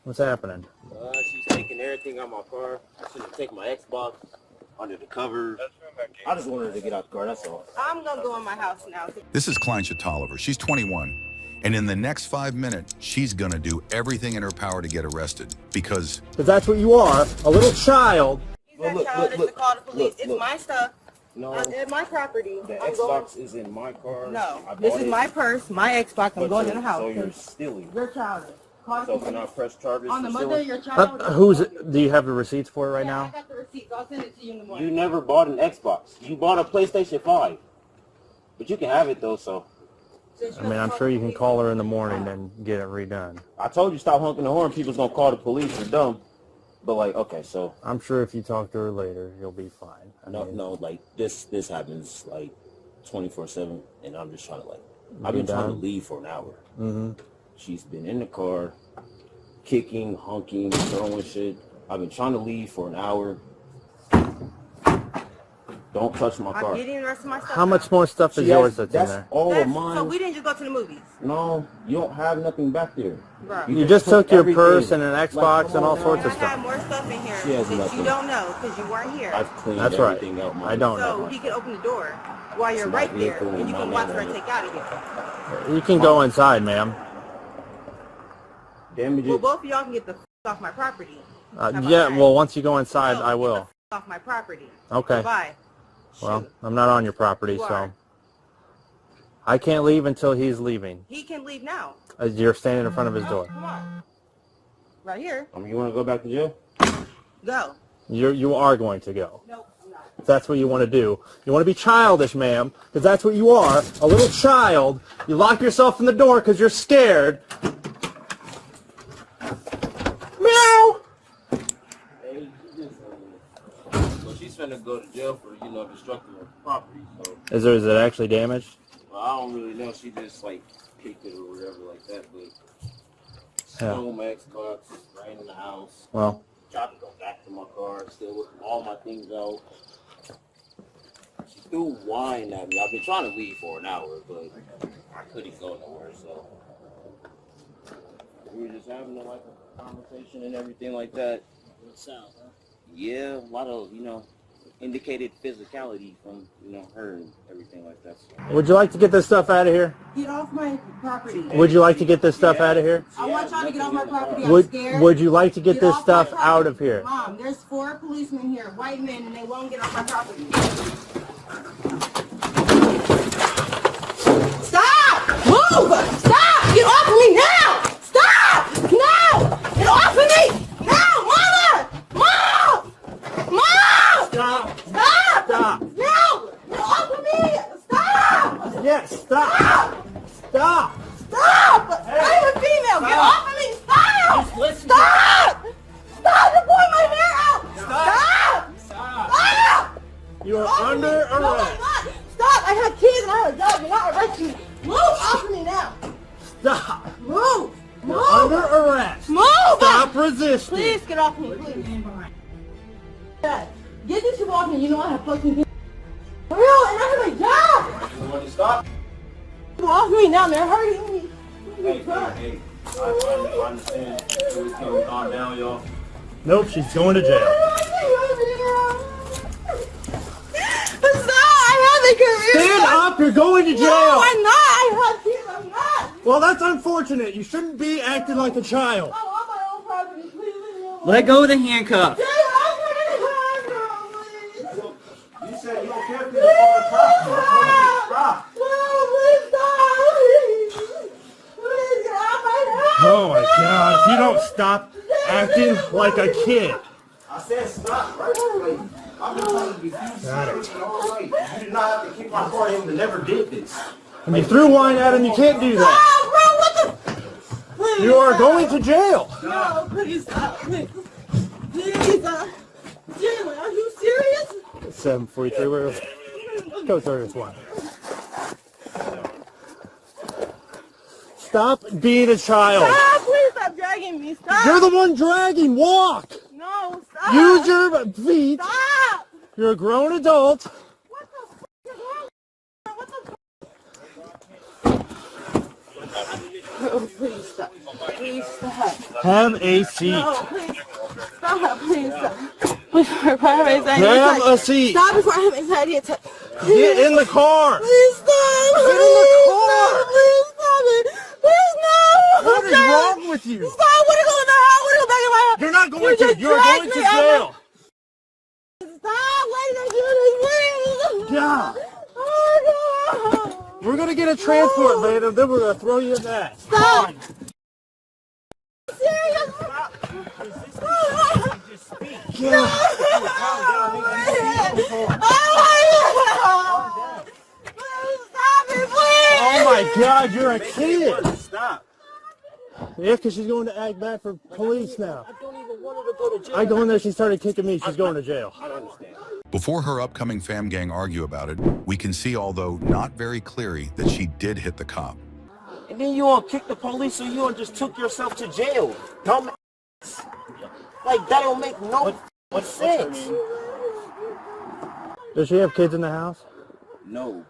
What's happening? She's taking everything out my car. I should have taken my Xbox under the cover. I just wanted her to get out the car, that's all. I'm gonna go in my house now. This is Klein Chatoliver. She's 21. And in the next 5 minutes, she's gonna do everything in her power to get arrested because that's what you are, a little child. He's that child to call the police. It's my stuff. No. It's my property. The Xbox is in my car. No. This is my purse, my Xbox. I'm going in the house. So you're stealing. You're childish. So can I press charges on the for mother stealing? of your child? Do you have the receipts for it right now? I got the receipts. I'll send it to you in the morning. You never bought an Xbox. You bought a PlayStation 5. But you can have it though, so. I mean, I'm sure you can call her in the morning and get it redone. I told you stop honking the horn. People's gonna call the police. You're dumb. But like, okay, so. I'm sure if you talk to her later, you'll be fine. No, like this happens like 24/7, and I'm just trying to like. I've been trying to leave for an hour. Mm-hmm. She's been in the car, kicking, honking, throwing shit. I've been trying to leave for an hour. Don't touch my car. I'm getting the rest of my stuff. How much more stuff is yours that's in there? All of mine. So we didn't just go to the movies. No, you don't have nothing back there. Bro. You just took your purse and an Xbox and all sorts of I had stuff. more stuff in here She has that nothing. you don't know because you weren't here. I've cleaned That's right. everything out. I don't So know. he can open the door while you're right there, and you can watch her take out of here. You can go inside, ma'am. Damage Well, it. both of y'all can get the off my property. Yeah, well, once you go inside, No, I will. Get the off my property. Okay. Bye. Well, I'm not on your property, You so are. I can't leave until he's leaving. He can leave now. You're standing in front of his door. Come on. Right here. You want to go back to jail? Go. You are going to go. Nope, I'm not. If that's what you want to do. You want to be childish, ma'am, because that's what you are, a little child. You lock yourself in the door because you're scared. Meow! Well, she's finna go to jail for, destructing her property, so. Is it actually damaged? Well, I don't really know. She just, like, kicked it or whatever like that, but. Yeah. Stole my Xbox, ran in the house. Well. Tried to go back to my car, still with all my things out. She threw wine at me. I've been trying to leave for an hour, but I couldn't go nowhere, so. We were just having like a conversation and everything like that. South, huh? Yeah, a lot of, indicated physicality from, her and everything like that. So. Would you like to get this stuff out of here? Get off my property. Would you like to get this stuff out of here? I want y'all to get off my property. I'm scared. Would you like to get this off my stuff property. out of here? Mom, there's 4 policemen here, white men, and they won't get off my property. Stop! Move! Stop! Get off of me now! Stop! No! Get off of me! No! Mother! Mom! Mom! Stop! Stop! Stop! No! Get off of me! Stop! Yes, stop! Stop! Stop! Hey. I'm a female! Get Stop. off of me! Stop! Just listen. Stop! Stop! You're pulling my hair out! Stop. Stop! Stop! Stop! You are Off of under me. No, I'm arrest. not. Stop! I have kids and I have a job. You're not arresting me. Move off of me now. Stop! Move. Move. You're under arrest. Move. Stop resisting. Please get off me. Please. Dad, get these people off me. You know I have fucking kids. For real, and I have a job. You want to stop? Get off me now. They're hurting me. Hey. I understand. Can we calm down, y'all? Nope, she's going to jail. Stop! I have a career. Stand up, you're going to jail. No, I'm not. I have kids. I'm not. Well, that's unfortunate. You shouldn't be acting like a child. I want my own property. Please leave me alone. Let go of the handcuff. Jay, I'm gonna please. You said you don't care if you call the cops. Stop. No, please stop. Please get out my house. Oh my God, if you don't stop acting like a kid. I said stop, right? I've been trying to defuse you all right. You did not have to kick my car in, but never did this. And you threw wine at him, you can't do that. Stop, bro. What the? Please You are stop. going to jail. No, please stop. Please. Please. Jay, are you serious? 743, we're go through this one. Stop being a child. Stop, please stop dragging me. Stop. You're the one dragging. Walk. No, stop. Use your feet. Stop. You're a grown adult. What the fuck is wrong? What the fuck? Oh, please stop. Please stop. Have a seat. No, please stop. Please stop. Before I have anxiety Have attack. a seat. Stop before I have anxiety attack. Get in the car. Please stop. Get in the car. Please stop it. Please no. What is wrong with you? Stop. I want to go in the house. I want to go back in my house. You're not going to. just You're dragged going to me out. jail. Stop. Why did I do this? Please. Yeah. Oh my God. We're going to get a transport, man, and then we're going to throw you in that. Stop. Yeah. Oh my God, you're a kid. Stop. Yeah, because she's going to act bad for police now. I don't even want her to go to jail. I go in there, she started kicking me, she's going to jail. I don't understand. Before her upcoming fam gang argue about it, we can see, although not very clearly, that she did hit the cop. And then you all kicked the police, so you all just took yourself to jail. Dumb ass. Like, that don't make no sense. Does she have kids in the house? No,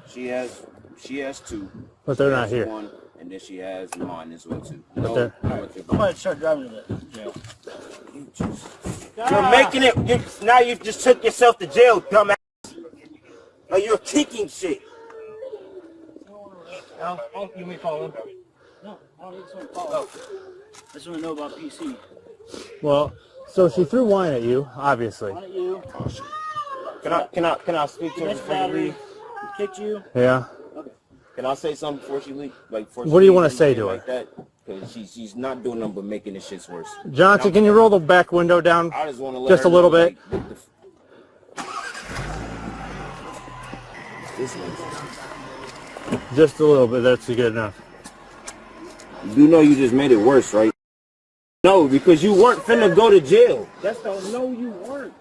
she has two. But they're She not has here. one, and then she has mine as well too. But No, they're- I'm going to start driving to jail. You're making it. Now you just took yourself to jail, dumbass. Like you're kicking shit. Oh, you may call him. No, I don't need someone to call him. I just want to know about PC. Well, so she threw wine at you, obviously. Why don't you? Can I speak to her That's before she battery. leave? Kicked you. Yeah. Can I say something before she leave? Like before she What do you leave wanna and say shit to her? Like that? Because she's not doing nothing but making the shits worse. Johnson, can you roll the back window down I just want to let just her a little know, bit? like, this is. Just a little bit, that's good enough. You know you just made it worse, right? No, because you weren't finna go to jail. That's the no, you weren't.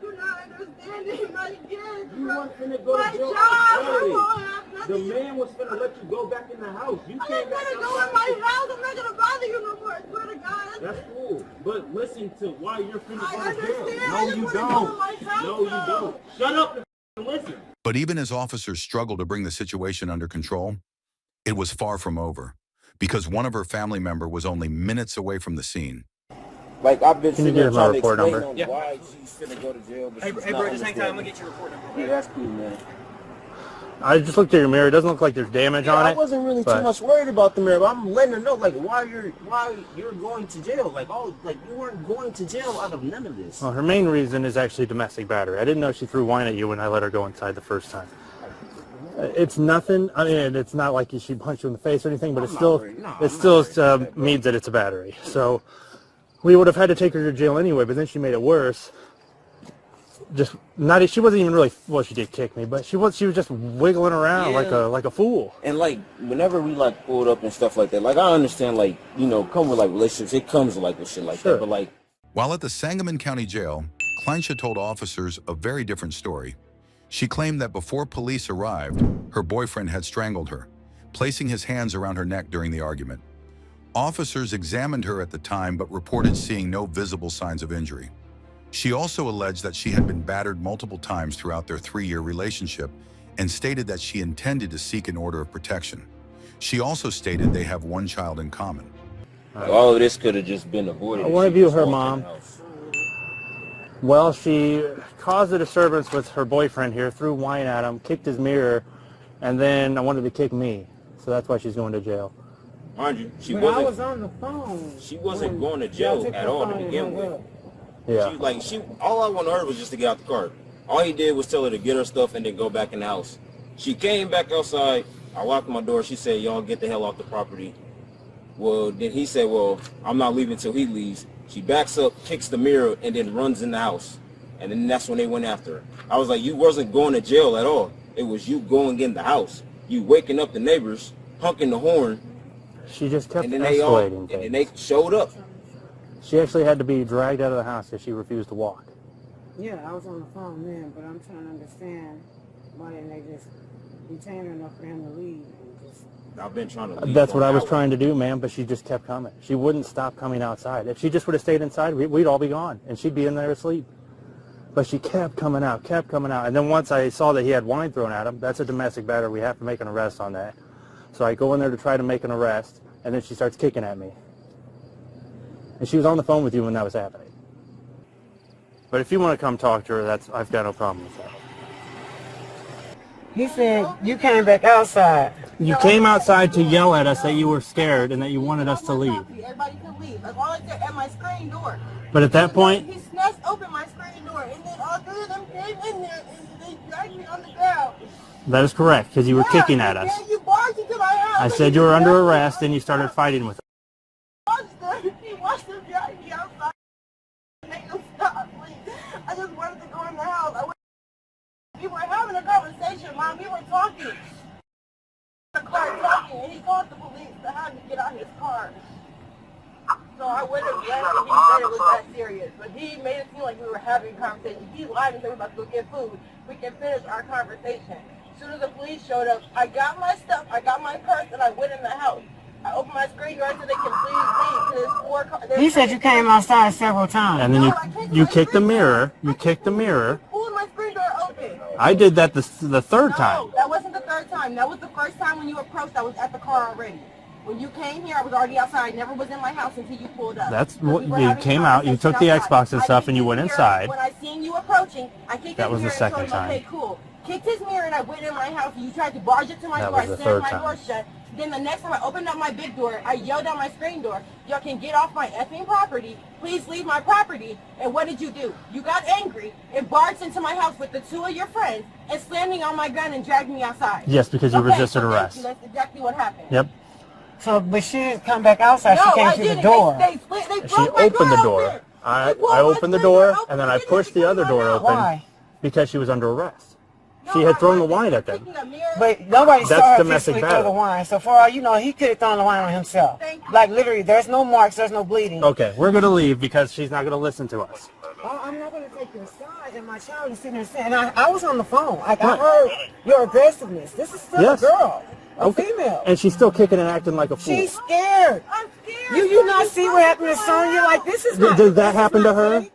You're not understanding my kids. You weren't finna go My to jail. job. The man was finna let you go back in the house. You I'm came not back gonna go in my house. I'm not gonna bother you no more. I swear to God. That's cool. But listen to why you're finna I go to jail. understand. No, I just you wanna go don't. in my house, No, you though. don't. Shut up and listen. But even as officers struggled to bring the situation under control, it was far from over, because one of her family member was only minutes away from the scene. Like I've been Can you sitting give there him my trying to report explain number? on Yeah. why she's finna go to jail, but Hey, she's hey not bro, just hang tight. I'm understanding. going to get your report number. Yeah, that's cool, man. I just looked at your mirror, it doesn't look like there's damage on I it. wasn't really but- too much worried about the mirror, but I'm letting her know like why you're going to jail. Like you weren't going to jail out of none of this. Well, her main reason is actually domestic battery. I didn't know she threw wine at you when I let her go inside the first time. It's nothing. I mean, it's not like she punched you in the face or anything, but I'm not worried. No, I'm not means that it's a battery. So we would have had to take her to jail anyway, but then she made it worse. She wasn't even really, well, she did kick me, but she was just wiggling around Yeah. like a fool. And like whenever we like pulled up and stuff like that, like I understand like come with like relationships, it comes with like with shit like Sure. that, but like. While at the Sangamon County Jail, Kleinsha told officers a very different story. She claimed that before police arrived, her boyfriend had strangled her, placing his hands around her neck during the argument. Officers examined her at the time but reported seeing no visible signs of injury. She also alleged that she had been battered multiple times throughout their 3-year relationship and stated that she intended to seek an order of protection. She also stated they have one child in common. All of this could have just been avoided. I if wanna she view just her walked in mom. the house. Well, she caused a disturbance with her boyfriend here, threw wine at him, kicked his mirror, and then I wanted to kick me. So that's why she's going to jail. Mind you, she But I was wasn't. on the phone. She wasn't when going to y'all jail took at the all to phone and begin hung with. up. Yeah. All I wanted her was just to get out the car. All he did was tell her to get her stuff and then go back in the house. She came back outside. I locked my door. She said, y'all get the hell off the property. Well, then he said, well, I'm not leaving until he leaves. She backs up, kicks the mirror, and then runs in the house. And then that's when they went after her. I was like, you wasn't going to jail at all. It was you going in the house. You waking up the neighbors, honking the horn, She just kept and then escalating and then things. they showed up. She actually had to be dragged out of the house because she refused to walk. Yeah, I was on the phone then, but I'm trying to understand why didn't they just detain her enough for him to leave and just... I've been trying to leave That's for what I an was hour. trying to do, ma'am, but she just kept coming. She wouldn't stop coming outside. If she just would have stayed inside, we'd all be gone, and she'd be in there asleep. But she kept coming out. And then once I saw that he had wine thrown at him, that's a domestic battery. We have to make an arrest on that. So I go in there to try to make an arrest, and then she starts kicking at me. And she was on the phone with you when that was happening. But if you want to come talk to her, I've got no problem with that. He said you came back outside. You came outside to yell at us that you were scared and that you wanted us to leave. Everybody can leave as long as they're at my screen door. But at that point, He snatched open my screen door, and then all three of them came in there and they dragged me on the ground. that is correct, because you were kicking at us. Yeah, you barged into my house. I said you were under arrest and you started fighting with us. He watched them drag me outside. Make them stop, please. I just wanted to go in the house. We were having a conversation, Mom. We were talking. The car talking, and he called the police to have me get out his car. So I would have left if he said it was that serious. But he made it seem like we were having a conversation. He lied and said we were about to go get food. We can finish our conversation. As soon as the police showed up, I got my stuff, I got my purse, and I went in the house. I opened my screen door so they can please leave. There's 4 cars. He said you came outside several times. And then you kicked the mirror. You kicked the mirror. Pulled my screen door open. I did that the third time. No, that wasn't the third time. That was the first time when you approached. I was at the car already. When you came here, I was already outside. I never was in my house until you pulled up. That's We what were you having came out. You took the conversation Xbox and outside. stuff, I and you kicked went his mirror. inside. When I seen you approaching, I kicked That his was the mirror and told second him, time. okay, cool. Kicked his mirror and I went in my house and you tried to barge into my That door. was the I third slammed my door time. shut. Then the next time I opened up my big door, I yelled out my screen door, y'all can get off my effing property. Please leave my property. And what did you do? You got angry and barged into my house with the 2 of your friends and slamming on my gun and dragged me outside. Yes, because you resisted thank arrest. you. That's exactly what happened. Yep. So, but she didn't come back outside. No, she came I through didn't. the door. They broke She my opened the door door. open. I They broke my opened the screen door, open. and then I They pushed the didn't other get door my open Why? because she was under arrest. No, She had I thrown the wasn't. wine at them. Taking a mirror. But nobody That's saw her domestic physically throw battery. the wine. So for all you know, he could have thrown the wine on himself. Thank you. Like literally, there's no marks, there's no bleeding. Okay, we're going to leave because she's not going to listen to us. Oh, I'm not going to take your side, and my child is sitting there saying, I was on the phone. Like, I Right. heard your aggressiveness. This is still Yes. a girl, a female. And she's still kicking and acting like a fool. She's scared. I'm scared. You not see what happened to Sonya? Like, this is not. Did that this is happen not to her? safe.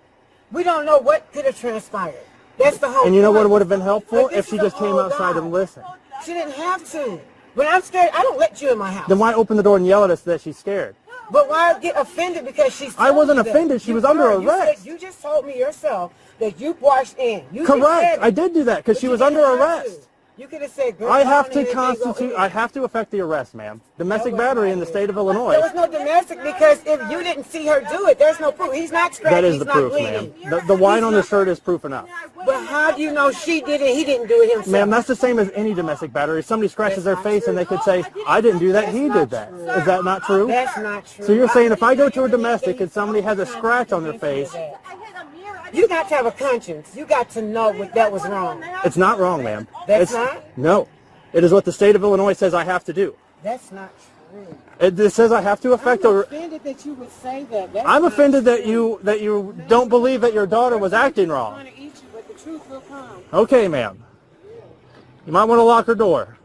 We don't know what could have transpired. That's the whole And you know what point. would have been helpful? Like, this If she is just a came whole outside guy. and listened. She didn't have to. When I'm scared, I don't let you in my house. Then why open the door and yell at us that she's scared? But why get offended because she's I wasn't told you that? offended. She You was under were. You said- arrest. You just told me yourself that you barged in. You just said Correct. it. I did do that because But she you was didn't under have arrest. to. You could have said, girl, I go have on to ahead and go constitute, in. I have to effect the arrest, ma'am. Domestic That was battery not in the it. state of There Illinois. was no domestic because if you didn't see her do it, there's no proof. He's not scratched. That is He's the not proof, bleeding. ma'am. The wine on the shirt is proof enough. But how do you know she did it? He didn't do it himself. Ma'am, that's the same as any domestic battery. If somebody scratches their face and they could say, I didn't do that, he did that. Is that not true? That's not true. So you're saying if I go to a domestic and somebody has a scratch on their face, I had a mirror. I You got to have a conscience. You got to know what that was wrong. it's not wrong, ma'am. That's It's, not? No. It is what the state of Illinois says I have to do. That's not true. It says I have to effect I'm a... offended that you would say that. That's I'm not offended that true. you don't believe that your daughter was acting I'm wrong. going to eat you, but the truth will come. Okay, ma'am. You might want to lock her door.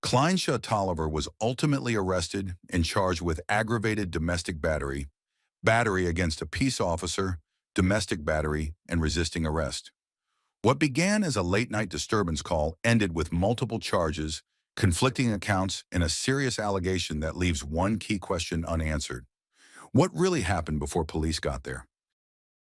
Kleinsha Tolliver was ultimately arrested and charged with aggravated domestic battery, battery against a peace officer, domestic battery, and resisting arrest. What began as a late-night disturbance call ended with multiple charges, conflicting accounts, and a serious allegation that leaves one key question unanswered. What really happened before police got there?